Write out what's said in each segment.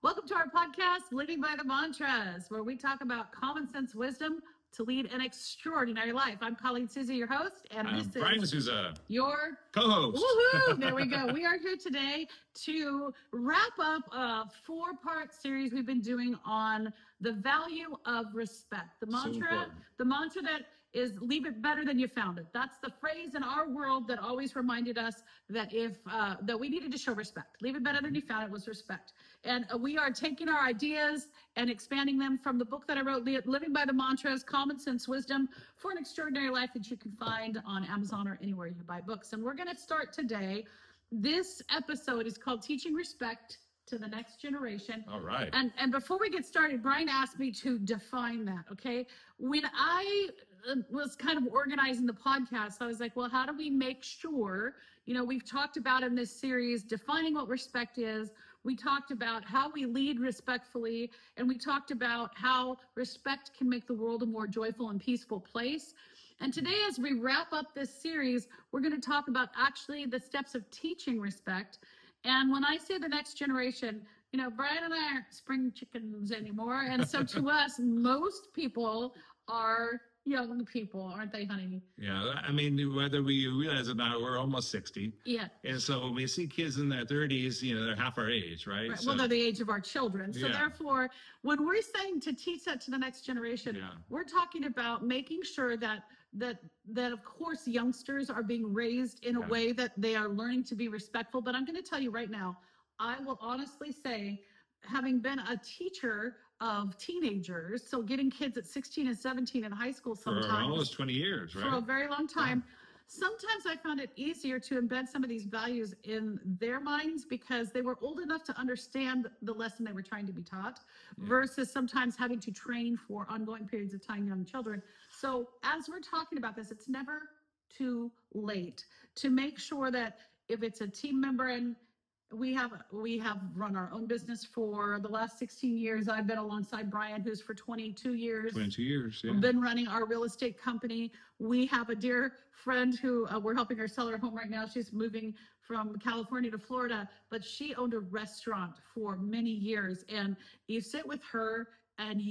Welcome to our podcast, Living by the Mantras, where we talk about common sense wisdom to lead an extraordinary life. I'm Colleen Susie, your host, and I'm this Brian is Souza, your co-host. woohoo! There we go. We are here today to wrap up a four-part series we've been doing on the value of respect. The mantra that is leave it better than you found it. That's the phrase in our world that always reminded us that that we needed to show respect. Leave it better than you found it was respect. And we are taking our ideas and expanding them from the book that I wrote, Living by the Mantras, Common Sense Wisdom for an Extraordinary Life, that you can find on Amazon or anywhere you buy books. And we're going to start today. This episode is called Teaching Respect to the Next Generation. All right. And before we get started, Brian asked me to define that, okay? When I was kind of organizing the podcast, I was like, well, how do we make sure, we've talked about in this series, defining what respect is. We talked about how we lead respectfully, and we talked about how respect can make the world a more joyful and peaceful place. And today, as we wrap up this series, we're going to talk about actually the steps of teaching respect. And when I say the next generation, Brian and I aren't spring chickens anymore. And so to us, most people are young people, aren't they, honey? Yeah, I mean, whether we realize it or not, we're almost 60. Yeah. And so when we see kids in their 30s, they're half our age, right? Well, they're the age of our children. So therefore, when we're saying to teach that to the next generation, we're talking about making sure that of course youngsters are being raised in a way that they are learning to be respectful. But I'm going to tell you right now, I will honestly say, having been a teacher of teenagers, so getting kids at 16 and 17 in high school sometimes. For almost 20 years, right? For a very long time. Sometimes I found it easier to embed some of these values in their minds because they were old enough to understand the lesson they were trying to be taught versus sometimes having to train for ongoing periods of time young children. So as we're talking about this, it's never too late to make sure that if it's a team member, and we have run our own business for the last 16 years. I've been alongside Brian, who's for 22 years. 22 years, yeah. Been running our real estate company. We have a dear friend who we're helping her sell her home right now. She's moving from California to Florida, but she owned a restaurant for many years. And you sit with her and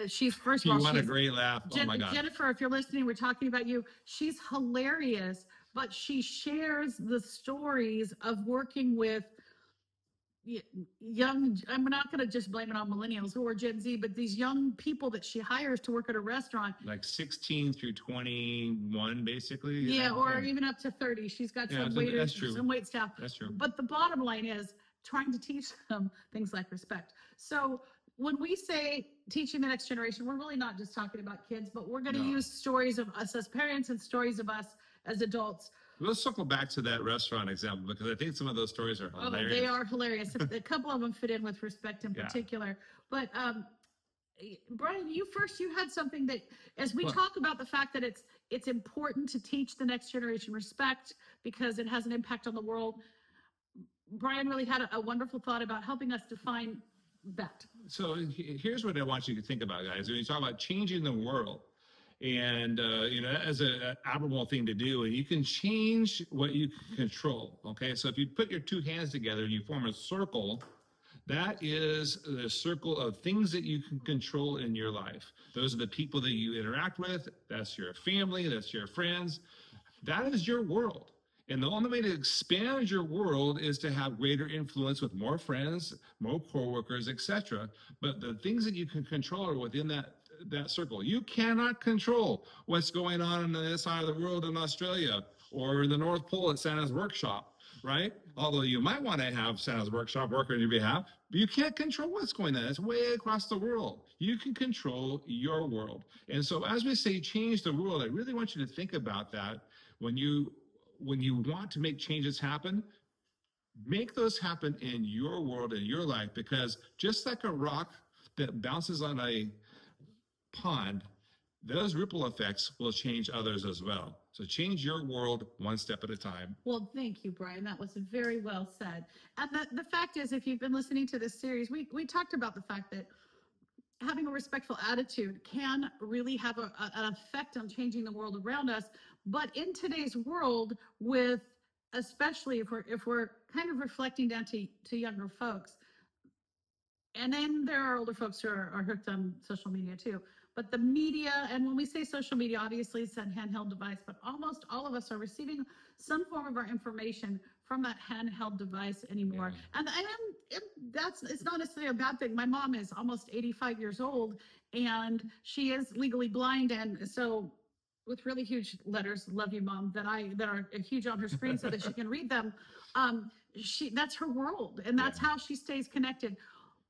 she's, first of all, you want a great laugh. Oh my God. Jennifer, if you're listening, we're talking about you. She's hilarious, but she shares the stories of working with young, I'm not going to just blame it on millennials who are Gen Z, but these young people that she hires to work at a restaurant. Like 16 through 21, basically. Yeah, or even up to 30. She's got some wait staff. That's true. But the bottom line is trying to teach them things like respect. So when we say teaching the next generation, we're really not just talking about kids, but we're going to use stories of us as parents and stories of us as adults. Let's circle back to that restaurant example, because I think some of those stories are hilarious. Oh, they are hilarious. A couple of them fit in with respect in particular. But Brian, you had something that, as we talk about the fact that it's important to teach the next generation respect because it has an impact on the world, Brian really had a wonderful thought about helping us define that. So here's what I want you to think about, guys. When you talk about changing the world, and that is an admirable thing to do, and you can change what you can control. Okay, so if you put your two hands together and you form a circle, that is the circle of things that you can control in your life. Those are the people that you interact with. That's your family. That's your friends. That is your world. And the only way to expand your world is to have greater influence with more friends, more coworkers, etc. But the things that you can control are within that circle. You cannot control what's going on in this side of the world in Australia or in the North Pole at Santa's workshop, right? Although you might want to have Santa's workshop work on your behalf, but you can't control what's going on. It's way across the world. You can control your world. And so as we say, change the world, I really want you to think about that. When you want to make changes happen, make those happen in your world, in your life, because just like a rock that bounces on a pond, those ripple effects will change others as well. So change your world one step at a time. Well, thank you, Brian. That was very well said. And the fact is, if you've been listening to this series, we talked about the fact that having a respectful attitude can really have an effect on changing the world around us. But in today's world, especially if we're kind of reflecting down to younger folks, and then there are older folks who are hooked on social media too. But the media, and when we say social media, obviously it's that handheld device, but almost all of us are receiving some form of our information from that handheld device anymore. Yeah. And it's not necessarily a bad thing. My mom is almost 85 years old, and she is legally blind, and so with really huge letters, "Love you, Mom," that are huge on her screen so that she can read them. That's her world, and that's how she stays connected.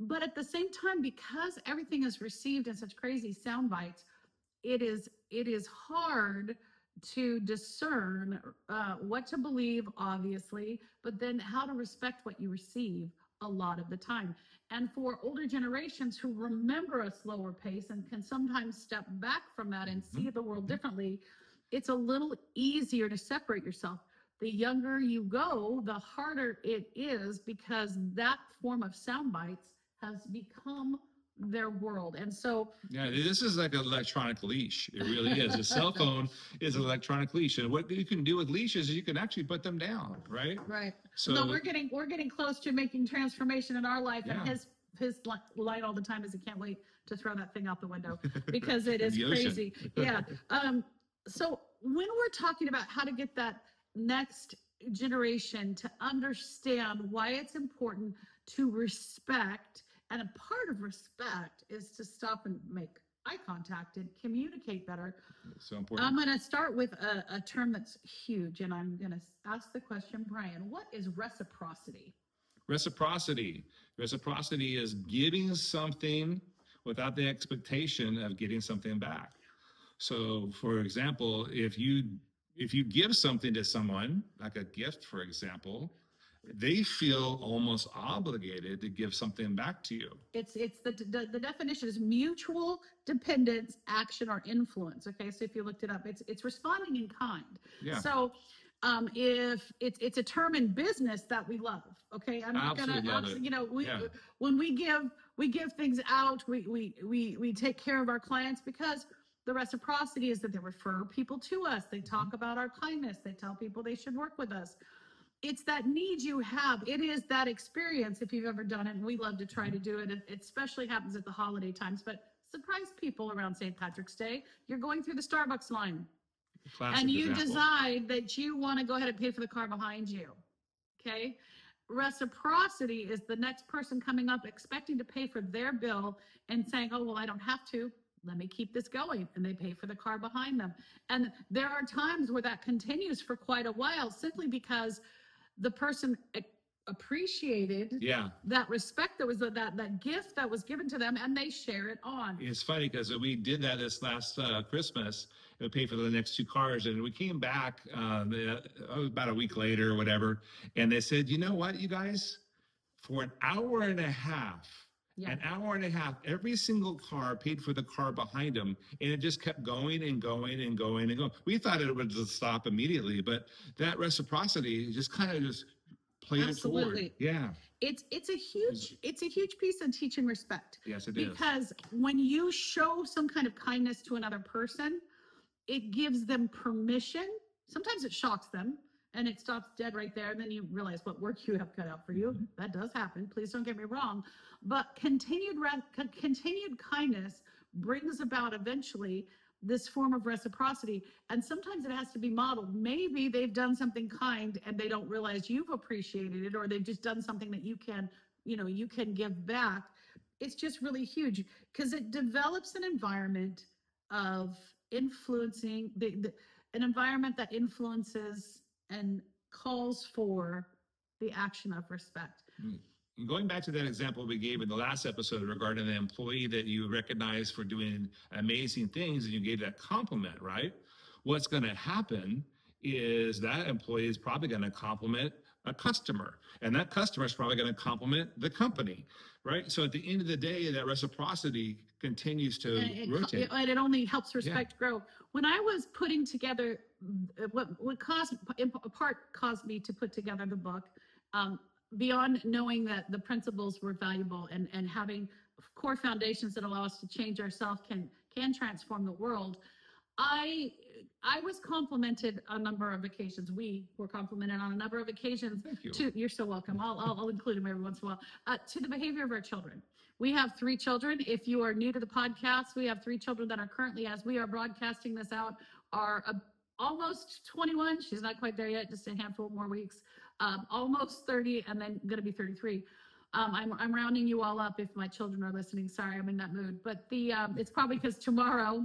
But at the same time, because everything is received in such crazy sound bites, it is hard to discern what to believe, obviously, but then how to respect what you receive a lot of the time. And for older generations who remember a slower pace and can sometimes step back from that and see the world differently, it's a little easier to separate yourself. The younger you go, the harder it is, because that form of sound bites has become their world. And so Yeah, this is like an electronic leash. It really is. A cell phone is an electronic leash, and what you can do with leashes is you can actually put them down, right? right. So No, we're getting close to making transformation in our life. Yeah. And his line all the time is, he can't wait to throw that thing out the window because it is The ocean. crazy. Yeah. So when we're talking about how to get that next generation to understand why it's important to respect, and a part of respect is to stop and make eye contact and communicate better. so important. I'm going to start with a term that's huge, and I'm going to ask the question, Brian, what is reciprocity? Reciprocity. Reciprocity is giving something without the expectation of getting something back. So, for example, if you give something to someone, like a gift, for example, they feel almost obligated to give something back to you. It's the definition is mutual dependence, action, or influence. Okay, so if you looked it up, it's responding in kind. Yeah. So if it's a term in business that we love. Okay, I'm not gonna, when we give things out, we take care of our clients, because the reciprocity is that they refer people to us. They talk about our kindness. They tell people they should work with us. It's that need you have. It is that experience, if you've ever done it, and we love to try to do it. It especially happens at the holiday times, but surprise people around St. Patrick's Day. You're going through the Starbucks line. Classic and you example. decide that you want to go ahead and pay for the car behind you. Okay. Reciprocity is the next person coming up expecting to pay for their bill and saying, "Oh, well, I don't have to. Let me keep this going." And they pay for the car behind them. And there are times where that continues for quite a while, simply because the person appreciated that respect, that was that gift that was given to them, and they share it on. It's funny because we did that this last Christmas. We paid for the next 2 cars, and we came back about a week later or whatever, and they said, "You know what, you guys, for an hour and a half, every single car paid for the car behind them, and it just kept going and going and going and going." We thought it would just stop immediately, but that reciprocity just kind of just played it forward. Yeah. It's a huge piece of teaching respect. Yes, it is. Because when you show some kind of kindness to another person, it gives them permission. Sometimes it shocks them and it stops dead right there. And then you realize what work you have cut out for you. That does happen. Please don't get me wrong. But continued kindness brings about eventually this form of reciprocity. And sometimes it has to be modeled. Maybe they've done something kind and they don't realize you've appreciated it, or they've just done something that you can give back. It's just really huge because it develops an environment of influencing an environment that influences and calls for the action of respect. Going back to that example we gave in the last episode regarding the employee that you recognize for doing amazing things and you gave that compliment, right? What's going to happen is that employee is probably going to compliment a customer, and that customer is probably going to compliment the company, right? So at the end of the day, that reciprocity continues to rotate. And it only helps respect grow. When I was putting together what caused me to put together the book, beyond knowing that the principles were valuable and having core foundations that allow us to change ourselves can transform the world, I I was complimented on a number of occasions. We were complimented on a number of occasions. Thank you. You're so welcome. I'll include them every once in a while. To the behavior of our children. We have 3 children. If you are new to the podcast, we have 3 children that are currently, as we are broadcasting this out, are almost 21. She's not quite there yet, just a handful more weeks. Almost 30, and then going to be 33. I'm rounding you all up if my children are listening. Sorry, I'm in that mood. But it's probably because tomorrow,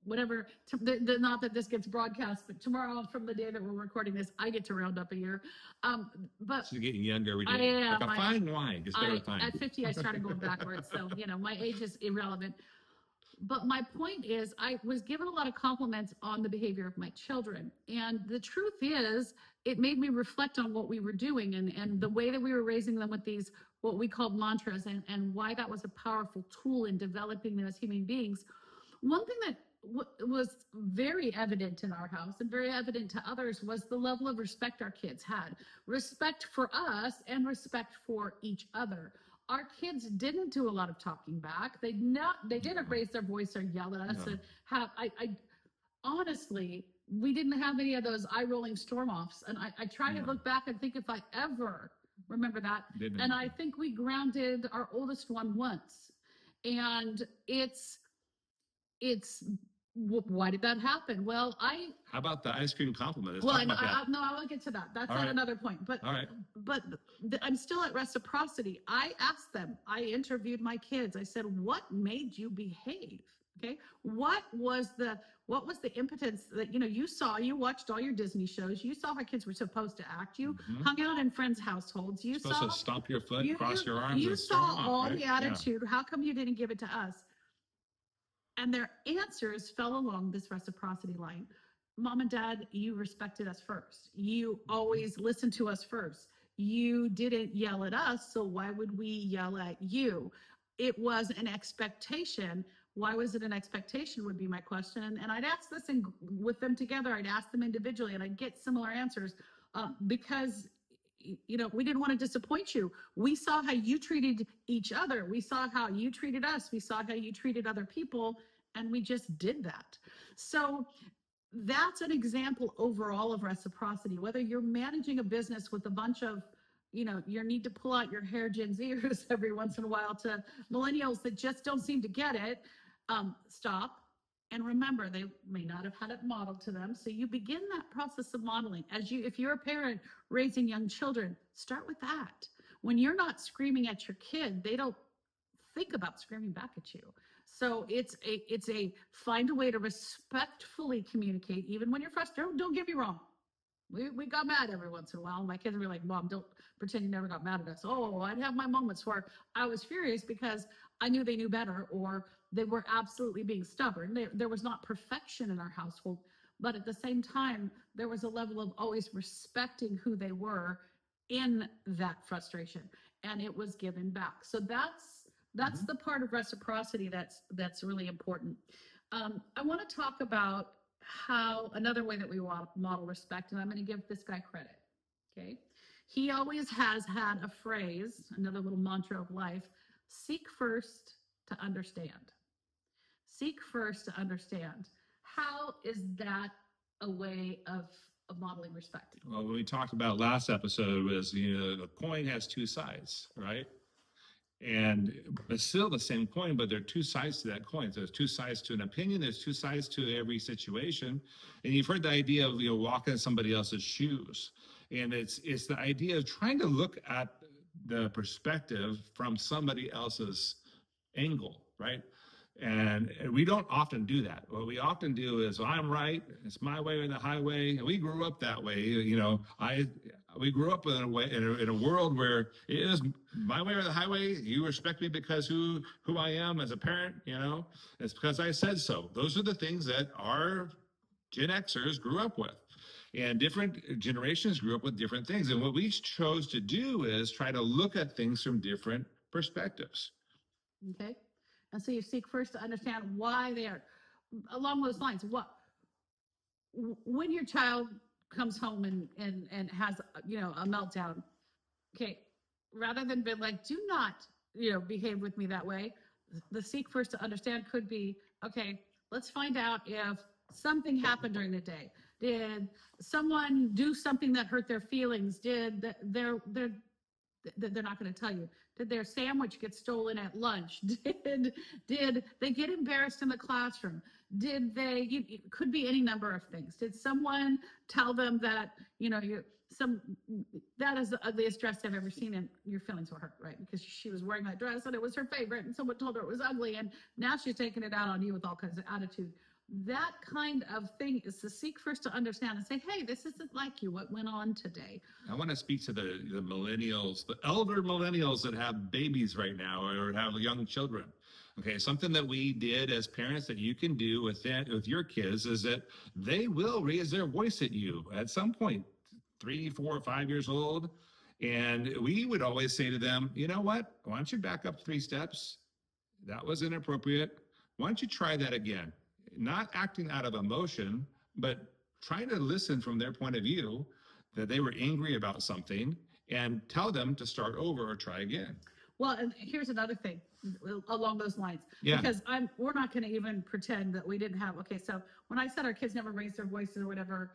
whatever, not that this gets broadcast, but tomorrow from the day that we're recording this, I get to round up a year. But So you're getting younger every day. I am. Like a fine wine, just better time. At 50, I started going backwards. So, my age is irrelevant. But my point is, I was given a lot of compliments on the behavior of my children. And the truth is, it made me reflect on what we were doing and the way that we were raising them with these, what we called mantras, and why that was a powerful tool in developing them as human beings. One thing that was very evident in our house and very evident to others was the level of respect our kids had. Respect for us and respect for each other. Our kids didn't do a lot of talking back. They didn't raise their voice or yell at us. No. And honestly, we didn't have any of those eye-rolling storm-offs. And I try to look back and think if I ever remember that. And I think we grounded our oldest one once. And it's why did that happen? Well, How about the ice cream compliment? I won't get to that. That's not another point. But all right. But I'm still at reciprocity. I asked them. I interviewed my kids. I said, "What made you behave?" Okay, what was the impotence that you saw? You watched all your Disney shows. You saw how kids were supposed to act. You hung out in friends' households. You supposed to stomp your foot, cross your arms. You saw all the attitude. How come you didn't give it to us? And their answers fell along this reciprocity line. Mom and Dad, you respected us first. You always listened to us first. You didn't yell at us, so why would we yell at you? It was an expectation. Why was it an expectation would be my question. And I'd ask this with them together. I'd ask them individually, and I'd get similar answers because we didn't want to disappoint you. We saw how you treated each other. We saw how you treated us. We saw how you treated other people, and we just did that. So that's an example overall of reciprocity. Whether you're managing a business with a bunch of, you need to pull out your hair Gen Zers every once in a while to millennials that just don't seem to get it, stop. And remember, they may not have had it modeled to them. So you begin that process of modeling. If you're a parent raising young children, start with that. When you're not screaming at your kid, they don't think about screaming back at you. So it's a find a way to respectfully communicate, even when you're frustrated. Don't get me wrong. We got mad every once in a while. My kids were like, "Mom, don't pretend you never got mad at us." Oh, I'd have my moments where I was furious because I knew they knew better, or they were absolutely being stubborn. There was not perfection in our household, but at the same time, there was a level of always respecting who they were in that frustration, and it was given back. So that's the part of reciprocity that's really important. I want to talk about how another way that we model respect, and I'm going to give this guy credit. Okay, he always has had a phrase, another little mantra of life: seek first to understand. Seek first to understand. How is that a way of modeling respect? Well, what we talked about last episode was, the coin has 2 sides, right? And it's still the same coin, but there are 2 sides to that coin. So there's 2 sides to an opinion. There's 2 sides to every situation. And you've heard the idea of, walking in somebody else's shoes. And it's the idea of trying to look at the perspective from somebody else's angle, right? And we don't often do that. What we often do is, I'm right, it's my way or the highway. And we grew up that way. We grew up in a world where it is my way or the highway. You respect me because who I am as a parent, it's because I said so. Those are the things that our Gen Xers grew up with. And different generations grew up with different things. And what we chose to do is try to look at things from different perspectives. Okay. And so you seek first to understand why they are along those lines. When your child comes home and has, a meltdown, okay, rather than be like, do not, behave with me that way. The seek first to understand could be, okay, let's find out if something happened during the day? Did someone do something that hurt their feelings? They're not going to tell you. Did their sandwich get stolen at lunch? Did they get embarrassed in the classroom? Did they? It could be any number of things. Did someone tell them that some that is the ugliest dress I've ever seen, and your feelings were hurt, right? Because she was wearing that dress and it was her favorite, and someone told her it was ugly, and now she's taking it out on you with all kinds of attitude. That kind of thing is to seek first to understand and say, hey, this isn't like you. What went on today? I want to speak to the millennials, the elder millennials that have babies right now or have young children. Okay, something that we did as parents that you can do with your kids is that they will raise their voice at you at some point, 3, 4, 5 years old. And we would always say to them, you know what? Why don't you back up 3 steps? That was inappropriate. Why don't you try that again? Not acting out of emotion, but trying to listen from their point of view that they were angry about something and tell them to start over or try again. Well, and here's another thing along those lines, Yeah. because we're not going to even pretend that we didn't have, okay, so when I said our kids never raised their voices or whatever,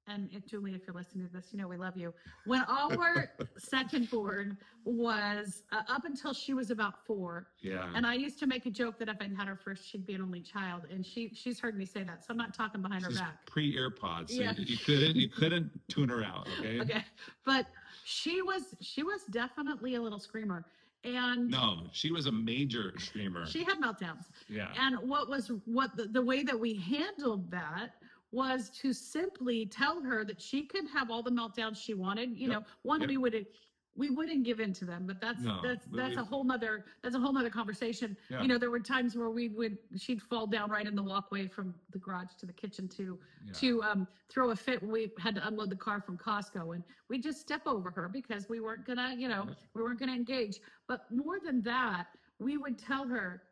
and Julie, if you're listening to this, we love you. When our second born was up until she was about 4, Yeah. and I used to make a joke that if I'd had her first, she'd be an only child, and she's heard me say that, so I'm not talking behind her back. Pre-AirPods, so Yeah. you couldn't tune her out. Okay. Okay, but she was definitely a little screamer, and No, she was a major screamer. she had meltdowns. Yeah. And the way that we handled that was to simply tell her that she could have all the meltdowns she wanted. Yep. We wouldn't give in to them, but that's a whole nother conversation. Yeah. There were times where she'd fall down right in the walkway from the garage to the kitchen to throw a fit when we had to unload the car from Costco, and we just step over her because we weren't gonna engage. But more than that, we would tell her,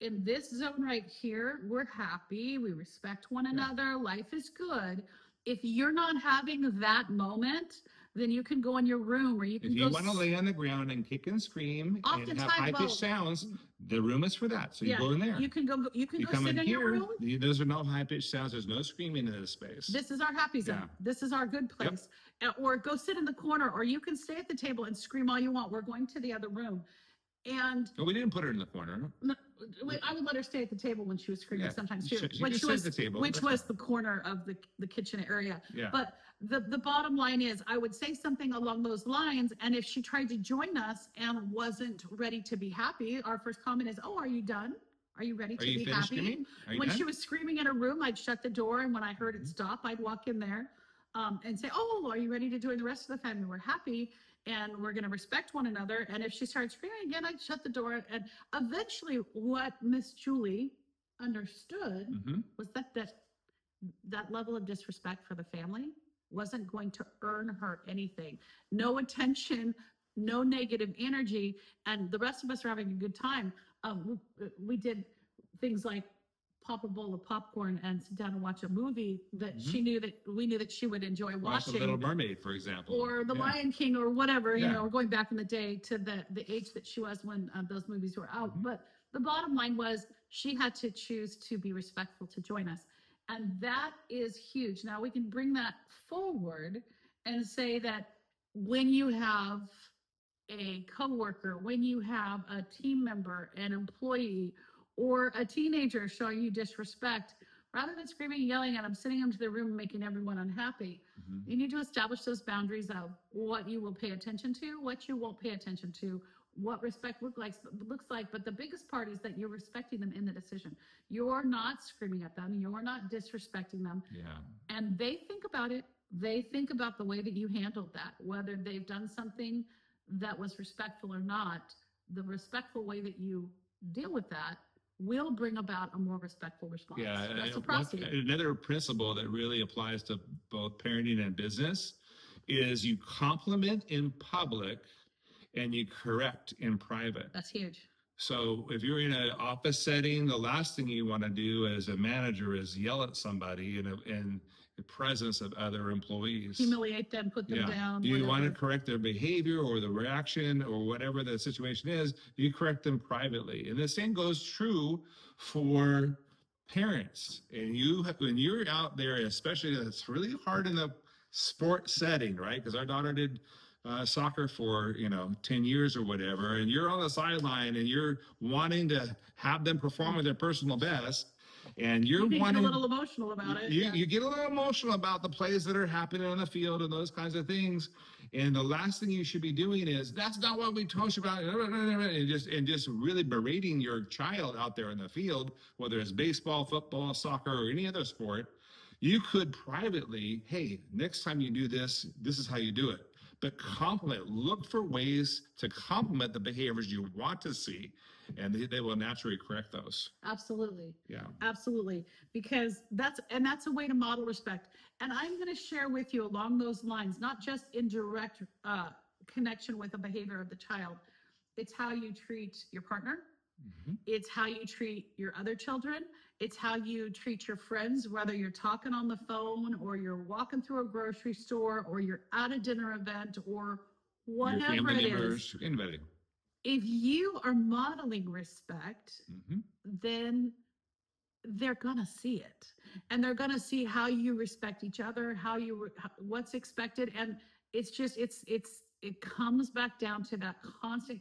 in this zone right here, we're happy, we respect one another, life is good. If you're not having that moment, then you can go in your room, or you can if you want to lay on the ground and kick and scream and have high-pitched sounds, the room is for that. So you go in there. You can go come sit in here, your room. Those are no high-pitched sounds. There's no screaming in this space. This is our happy zone. Yeah. This is our good place. Or go sit in the corner, or you can stay at the table and scream all you want. We're going to the other room. And we didn't put her in the corner. I would let her stay at the table when she was screaming sometimes too, which was the table. Which was the corner of the kitchen area. Yeah. But the bottom line is, I would say something along those lines, and if she tried to join us and wasn't ready to be happy, our first comment is, "Oh, are you done? Are you ready to be happy?" Screaming? When she was screaming in her room, I'd shut the door, and when I heard it stop, I'd walk in there and say, "Oh, are you ready to join the rest of the family? We're happy, and we're going to respect one another." And if she started screaming again, I'd shut the door. And eventually, what Miss Julie understood was that level of disrespect for the family wasn't going to earn her anything. No attention, no negative energy, and the rest of us are having a good time. We did things like pop a bowl of popcorn and sit down and watch a movie that we knew that she would enjoy watching. The Little Mermaid, for example, or The Lion King, or whatever. We're going back in the day to the age that she was when those movies were out. But the bottom line was, she had to choose to be respectful to join us, and that is huge. Now we can bring that forward and say that when you have a coworker, when you have a team member, an employee, or a teenager showing you disrespect, rather than screaming and yelling at them, sending them to their room and making everyone unhappy, you need to establish those boundaries of what you will pay attention to, what you won't pay attention to, what respect looks like. But the biggest part is that you're respecting them in the decision. You're not screaming at them. You're not disrespecting them. Yeah. And they think about it. They think about the way that you handled that, whether they've done something that was respectful or not. The respectful way that you deal with that will bring about a more respectful response. Yeah. Reciprocity. Another principle that really applies to both parenting and business is you compliment in public and you correct in private. That's huge. So if you're in an office setting, the last thing you want to do as a manager is yell at somebody in the presence of other employees. Humiliate them, put them down. Do you want to correct their behavior or the reaction or whatever the situation is? You correct them privately. And the same goes true for parents, and when you're out there, especially it's really hard in the sport setting, right? Because our daughter did soccer for 10 years or whatever, and you're on the sideline and you're wanting to have them perform at their personal best, and you're You can get a wanting little emotional about it. you get a little emotional about the plays that are happening on the field and those kinds of things. And the last thing you should be doing is, that's not what we told you about, and just really berating your child out there in the field, whether it's baseball, football, soccer, or any other sport. You could privately, hey, next time you do this, this is how you do it. But compliment, look for ways to complement the behaviors you want to see, and they will naturally correct those. Absolutely. Yeah. Absolutely. Because that's a way to model respect. And I'm going to share with you along those lines, not just in direct connection with the behavior of the child. It's how you treat your partner. Mm-hmm. It's how you treat your other children. It's how you treat your friends, whether you're talking on the phone or you're walking through a grocery store or you're at a dinner event or whatever Your family it members, is. anybody. If you are modeling respect, Mm-hmm. then they're gonna see it, and they're gonna see how you respect each other, what's expected, and it comes back down to that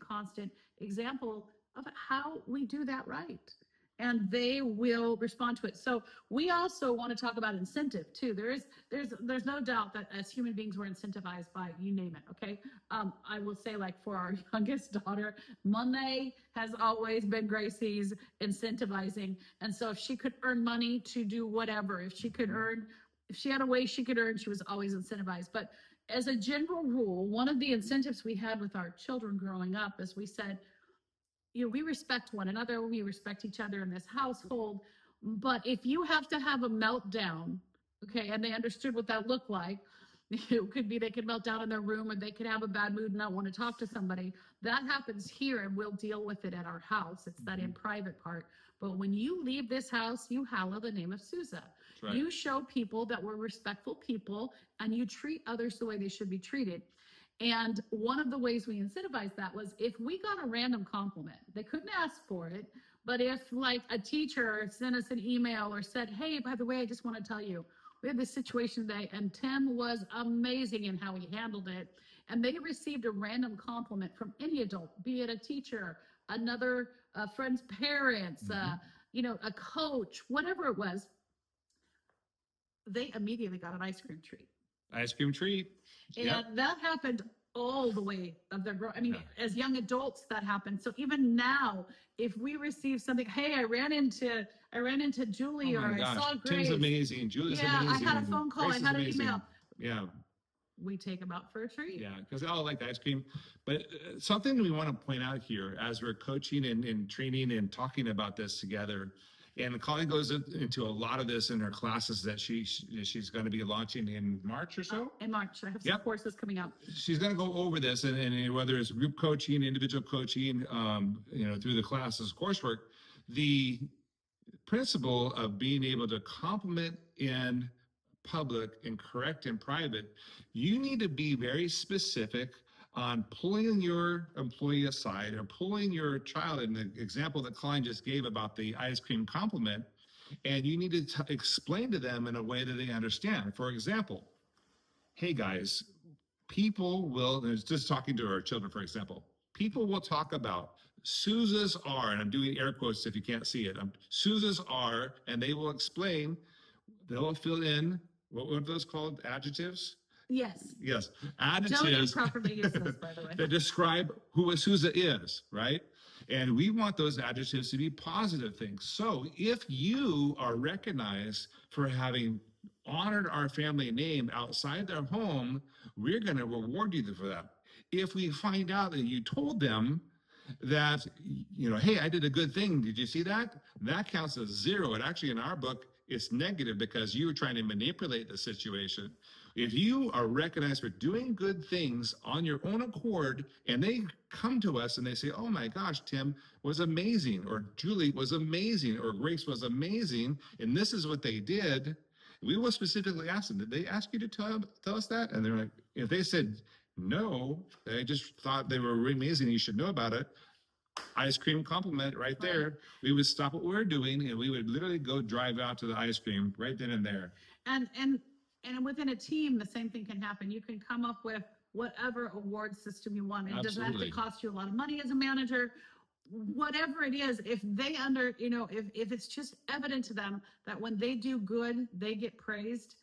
constant example of how we do that right, and they will respond to it. So we also want to talk about incentive too. There's no doubt that as human beings we're incentivized by, you name it. Okay. I will say, like, for our youngest daughter, money has always been Gracie's incentivizing. And so if she could earn money to do whatever, if she had a way she could earn, she was always incentivized. But as a general rule, one of the incentives we had with our children growing up is we said, we respect one another, we respect each other in this household. But if you have to have a meltdown, okay, and they understood what that looked like, it could be they could melt down in their room, or they could have a bad mood and not want to talk to somebody. That happens here, and we'll deal with it at our house. It's that in private part. But when you leave this house, you hallow the name of Sousa. Right. You show people that we're respectful people, and you treat others the way they should be treated. And one of the ways we incentivize that was, if we got a random compliment, they couldn't ask for it, but if, like, a teacher sent us an email or said, hey, by the way, I just want to tell you, we had this situation today and Tim was amazing in how he handled it. And they received a random compliment from any adult, be it a teacher, another friend's parents, a coach, whatever it was. They immediately got an ice cream treat. Ice cream treat. And yep. That happened all the way of their growth. I mean, as young adults, that happened. So even now, if we receive something, hey, I ran into Julie, or I saw Grace. Tim's amazing. Julie's amazing. I had a phone call. Grace, I had an email. Yeah. We take them out for a treat. Yeah, because they all like ice cream. But something we want to point out here, as we're coaching and training and talking about this together, and Colleen goes into a lot of this in her classes that she's going to be launching in March or so. In March, I have some courses coming out. She's going to go over this, and whether it's group coaching, individual coaching, through the classes, coursework, the principle of being able to compliment in public and correct in private, you need to be very specific on pulling your employee aside or pulling your child, in the example that Colleen just gave about the ice cream compliment, and you need to explain to them in a way that they understand. For example, hey guys, people will, just talking to our children, for example, people will talk about Sousa's are, and I'm doing air quotes if you can't see it, Sousa's are, and they will explain, they'll fill in, what were those called, adjectives? Yes. Adjectives. Don't properly use this, by the way. That describe who a Sousa is, right? And we want those adjectives to be positive things. So if you are recognized for having honored our family name outside their home, we're going to reward you for that. If we find out that you told them that, hey, I did a good thing, did you see that? That counts as 0. And actually, in our book, it's negative because you were trying to manipulate the situation. If you are recognized for doing good things on your own accord, and they come to us and they say, oh my gosh, Tim was amazing, or Julie was amazing, or Grace was amazing, and this is what they did, we will specifically ask them, did they ask you to tell us that? And they're like, if they said no, they just thought they were really amazing, you should know about it, ice cream compliment right there. We would stop what we were doing and we would literally go drive out to the ice cream right then and there. And within a team, the same thing can happen. You can come up with whatever award system you want. It doesn't have to Absolutely. cost you a lot of money as a manager. Whatever it is, if they if it's just evident to them that when they do good, they get praised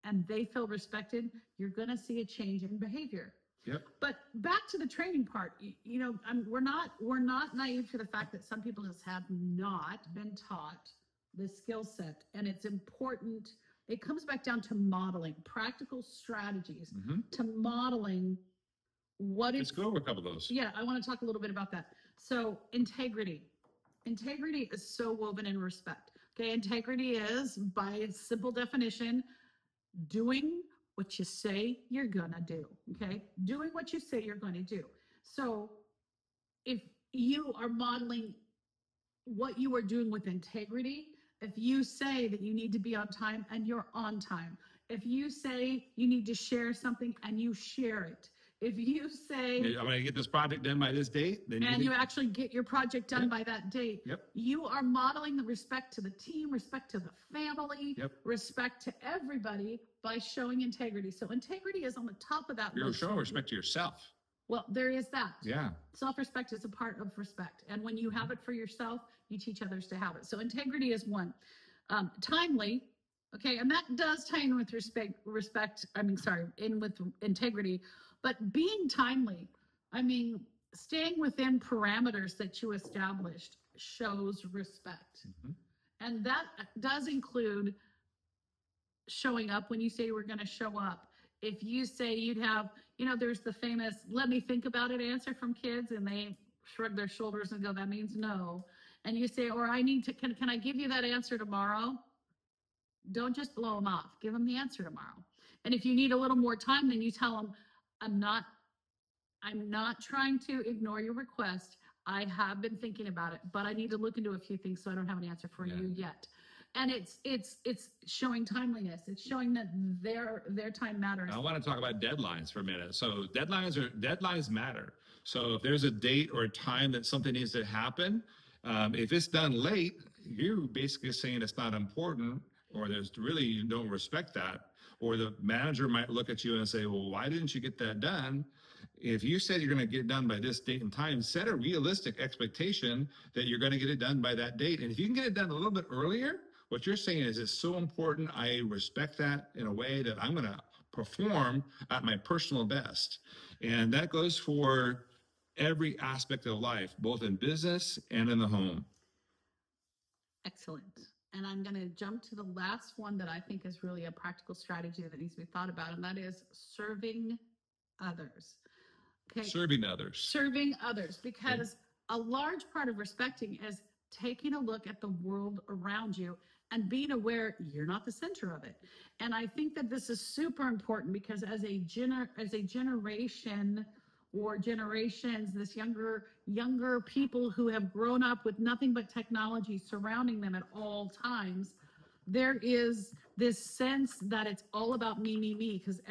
and they feel respected, you're going to see a change in behavior. Yep. But back to the training part, we're not naive to the fact that some people just have not been taught the skill set, and it's important. It comes back down to modeling, practical strategies to modeling what Let's go over a couple of those. Yeah, I want to talk a little bit about that. So integrity. Integrity is so woven in respect. Okay, integrity is, by simple definition, doing what you say you're gonna do. Okay, doing what you say you're going to do. So if you are modeling what you are doing with integrity, if you say that you need to be on time and you're on time, if you say you need to share something and you share it, if you say I'm going to get this project done by this date, then you actually get your project done by that date, you are modeling the respect to the team, respect to the family, respect to everybody by showing integrity. So integrity is on the top of that You're list. showing respect to yourself. Well, there is that. Yeah. Self-respect is a part of respect. And when you have it for yourself, you teach others to have it. So integrity is one. Timely, okay, and that does tie in with in with integrity. But being timely, staying within parameters that you established shows respect. And that does include showing up when you say we're going to show up. If you say you'd have, there's the famous, let me think about it answer from kids, and they shrug their shoulders and go, that means no. And you say, or can I give you that answer tomorrow? Don't just blow them off. Give them the answer tomorrow. And if you need a little more time, then you tell them, I'm not trying to ignore your request. I have been thinking about it, but I need to look into a few things, so I don't have an answer for you yet. And it's showing timeliness. It's showing that their time matters. I want to talk about deadlines for a minute. So deadlines matter. So if there's a date or a time that something needs to happen, if it's done late, you're basically saying it's not important, or there's really, you don't respect that. Or the manager might look at you and say, well, why didn't you get that done? If you said you're going to get it done by this date and time, set a realistic expectation that you're going to get it done by that date. And if you can get it done a little bit earlier, what you're saying is it's so important. I respect that in a way that I'm going to perform at my personal best. And that goes for every aspect of life, both in business and in the home. Excellent. And I'm going to jump to the last one that I think is really a practical strategy that needs to be thought about, and that is serving others. Okay. Serving others. Serving others, because a large part of respecting is taking a look at the world around you and being aware you're not the center of it. And I think that this is super important, because as a generation or generations, this younger people who have grown up with nothing but technology surrounding them at all times, there is this sense that it's all about me, because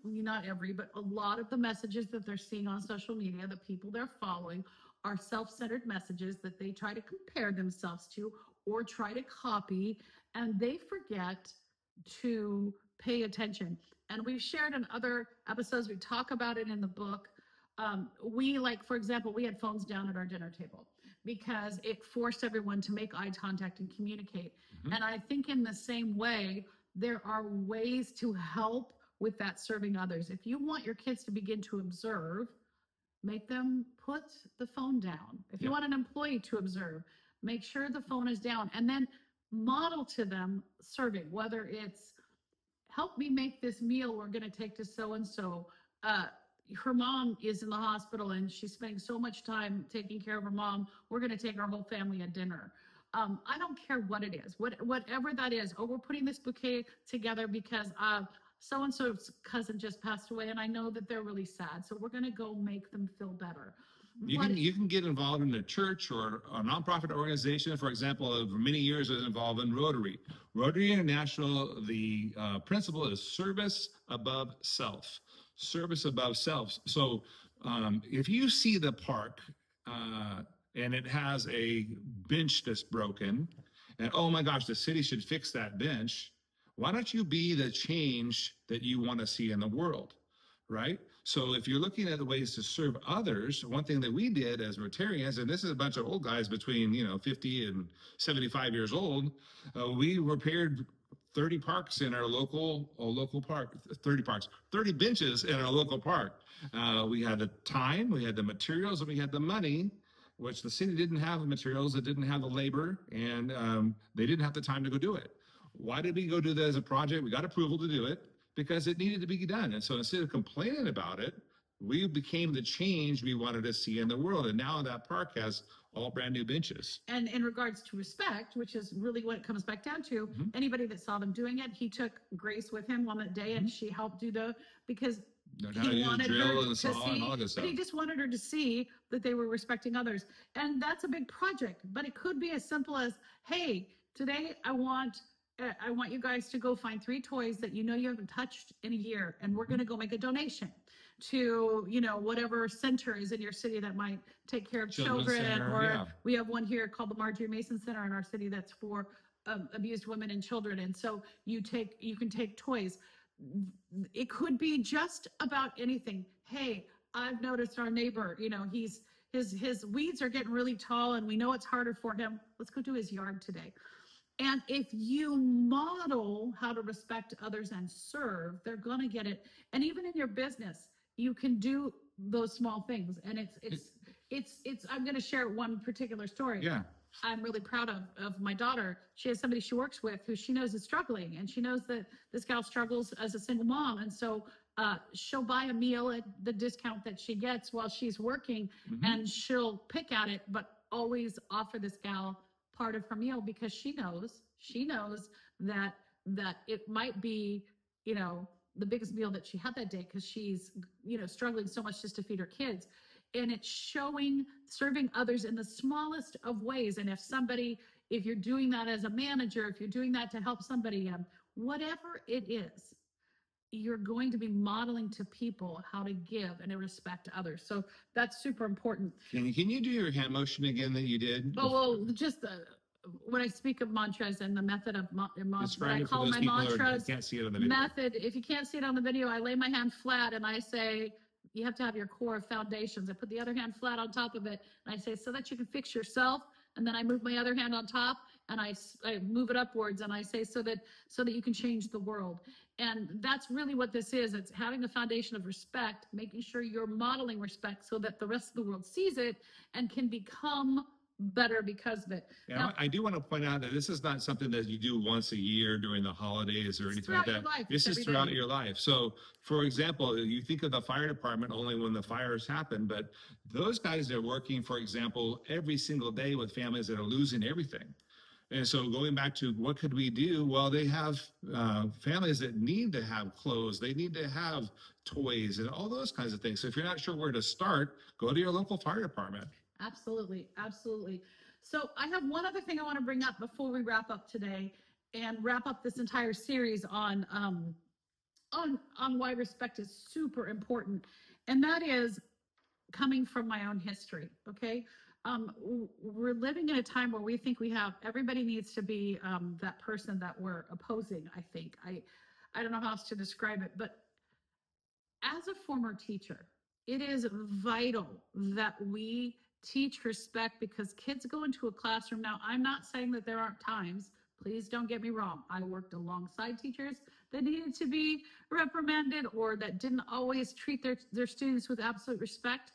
not every, but a lot of the messages that they're seeing on social media, the people they're following, are self-centered messages that they try to compare themselves to or try to copy, and they forget to pay attention. And we've shared in other episodes, we talk about it in the book. For example, we had phones down at our dinner table because it forced everyone to make eye contact and communicate. And I think in the same way, there are ways to help with that serving others. If you want your kids to begin to observe, make them put the phone down. If you want an employee to observe, make sure the phone is down, and then model to them serving, whether it's help me make this meal we're going to take to so-and-so. Her mom is in the hospital and she's spending so much time taking care of her mom. We're going to take our whole family at dinner. I don't care what it is, whatever that is. Oh, we're putting this bouquet together because so-and-so's cousin just passed away, and I know that they're really sad. So we're going to go make them feel better. You can get involved in a church or a nonprofit organization. For example, for many years I was involved in Rotary. Rotary International, the principle is service above self. Service above self. So if you see the park and it has a bench that's broken, and oh my gosh, the city should fix that bench. Why don't you be the change that you want to see in the world? Right? So if you're looking at the ways to serve others, one thing that we did as Rotarians, and this is a bunch of old guys between 50 and 75 years old, we repaired 30 parks in our local park, 30 parks, 30 benches in our local park. We had the time, we had the materials, and we had the money, which the city didn't have the materials, it didn't have the labor, and they didn't have the time to go do it. Why did we go do that as a project? We got approval to do it because it needed to be done. And so instead of complaining about it, we became the change we wanted to see in the world. And now that park has all brand new benches. And in regards to respect, which is really what it comes back down to, anybody that saw them doing it, he took Grace with him on that day and she helped do because he wanted her to see, but he just wanted her to see that they were respecting others. And that's a big project, but it could be as simple as, hey, today I want you guys to go find 3 toys that you haven't touched in a year, and we're going to go make a donation to whatever center is in your city that might take care of children center, or we have one here called the Marjorie Mason Center in our city that's for abused women and children. And so you can take toys. It could be just about anything. Hey, I've noticed our neighbor, his weeds are getting really tall and we know it's harder for him. Let's go do his yard today. And if you model how to respect others and serve, they're going to get it. And even in your business, you can do those small things. And I'm going to share one particular story. Yeah. I'm really proud of my daughter. She has somebody she works with who she knows is struggling, and she knows that this gal struggles as a single mom. And so she'll buy a meal at the discount that she gets while she's working, and she'll pick at it, but always offer this gal part of her meal because she knows that it might be, the biggest meal that she had that day because she's, struggling so much just to feed her kids. And it's serving others in the smallest of ways. And if you're doing that as a manager, if you're doing that to help somebody, whatever it is, you're going to be modeling to people how to give and to respect others. So that's super important. Can you do your hand motion again that you did? Oh, well, just when I speak of mantras and the method of mantras, I call my mantras can't see it on the video. method. If you can't see it on the video, I lay my hand flat and I say, you have to have your core of foundations. I put the other hand flat on top of it and I say, so that you can fix yourself. And then I move my other hand on top and I move it upwards and I say, so that you can change the world. And that's really what this is. It's having a foundation of respect, making sure you're modeling respect so that the rest of the world sees it and can become better because of it. Yeah, now, I do want to point out that this is not something that you do once a year during the holidays or anything like that. This is throughout your life. So, for example, you think of the fire department only when the fires happen, but those guys are working, for example, every single day with families that are losing everything. And so going back to what could we do? Well, they have families that need to have clothes. They need to have toys and all those kinds of things. So if you're not sure where to start, go to your local fire department. Absolutely. Absolutely. So I have one other thing I want to bring up before we wrap up today and wrap up this entire series on why respect is super important. And that is coming from my own history. Okay. We're living in a time where we think everybody needs to be that person that we're opposing. I think I don't know how else to describe it, but as a former teacher, it is vital that we teach respect because kids go into a classroom. Now, I'm not saying that there aren't times, please don't get me wrong. I worked alongside teachers that needed to be reprimanded or that didn't always treat their students with absolute respect.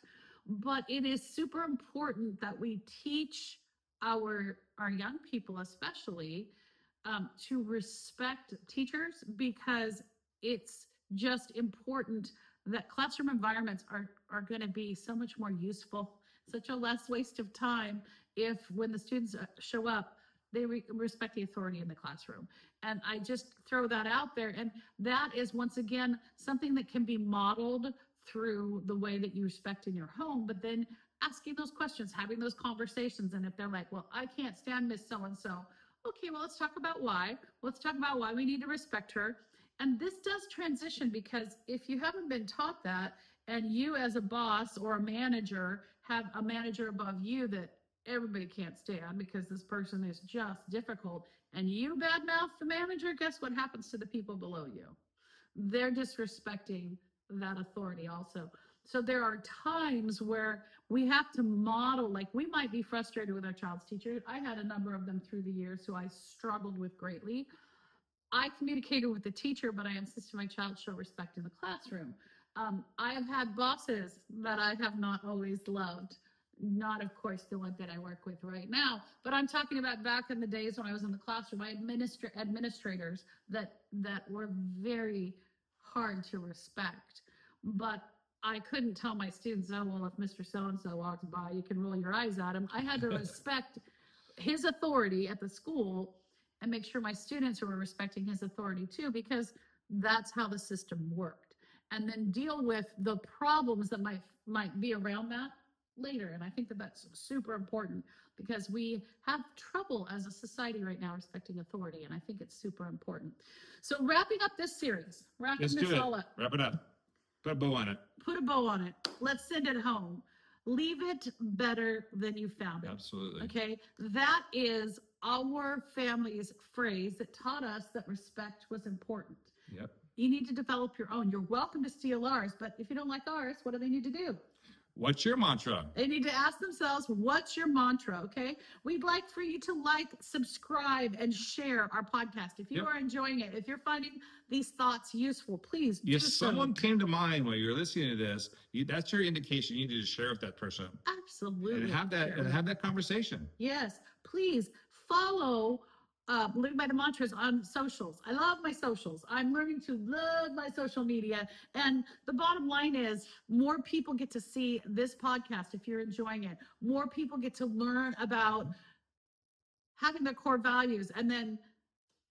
But it is super important that we teach our young people, especially, to respect teachers because it's just important that classroom environments are going to be so much more useful, such a less waste of time if when the students show up, they respect the authority in the classroom. And I just throw that out there. And that is, once again, something that can be modeled through the way that you respect in your home, but then asking those questions, having those conversations. And if they're like, well, I can't stand Miss So-and-so. Okay, well, let's talk about why. Let's talk about why we need to respect her. And this does transition because if you haven't been taught that, and you as a boss or a manager have a manager above you that everybody can't stand because this person is just difficult, and you badmouth the manager, guess what happens to the people below you? They're disrespecting that authority also. So there are times where we have to model, like we might be frustrated with our child's teacher. I had a number of them through the years who I struggled with greatly. I communicated with the teacher, but I insisted my child show respect in the classroom. I have had bosses that I have not always loved. Not, of course, the one that I work with right now, but I'm talking about back in the days when I was in the classroom. I had administrators that were very hard to respect, but I couldn't tell my students, oh, well, if Mr. So-and-so walks by, you can roll your eyes at him. I had to respect his authority at the school and make sure my students were respecting his authority too, because that's how the system worked. And then deal with the problems that might be around that later. And I think that that's super important because we have trouble as a society right now respecting authority. And I think it's super important. So wrapping up this series, Let's do it. Wrap it up. Put a bow on it. Put a bow on it. Let's send it home. Leave it better than you found it. Absolutely. Okay. That is our family's phrase that taught us that respect was important. Yep. You need to develop your own. You're welcome to steal ours, but if you don't like ours, what do they need to do? What's your mantra? They need to ask themselves, what's your mantra? Okay. We'd like for you to like, subscribe, and share our podcast. If you are enjoying it, if you're finding these thoughts useful, please do If someone came to mind while you're listening to this, that's your indication you need to share with that person. Absolutely. And have that conversation. Yes. Please follow Living by the Mantras on socials. I love my socials. I'm learning to love my social media. And the bottom line is more people get to see this podcast if you're enjoying it. More people get to learn about having their core values and then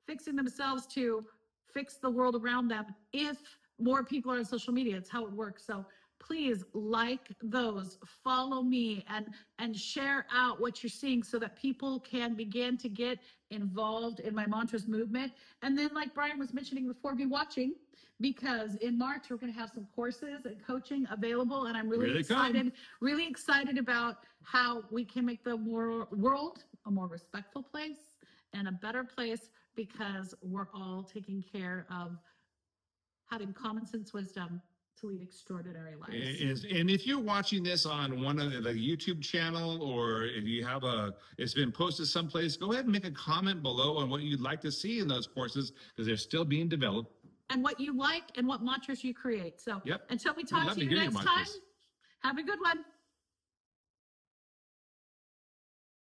fixing themselves to fix the world around them. If more people are on social media, it's how it works. So please like those, follow me, and share out what you're seeing so that people can begin to get involved in my mantras movement. And then, like Brian was mentioning before, be watching, because in March we're going to have some courses and coaching available, and I'm really excited about how we can make the world a more respectful place and a better place, because we're all taking care of having common sense wisdom to lead extraordinary lives. And if you're watching this on one of the YouTube channel, or if you have it's been posted someplace, go ahead and make a comment below on what you'd like to see in those courses, because they're still being developed. And what you like and what mantras you create. So until we talk to you next time, have a good one.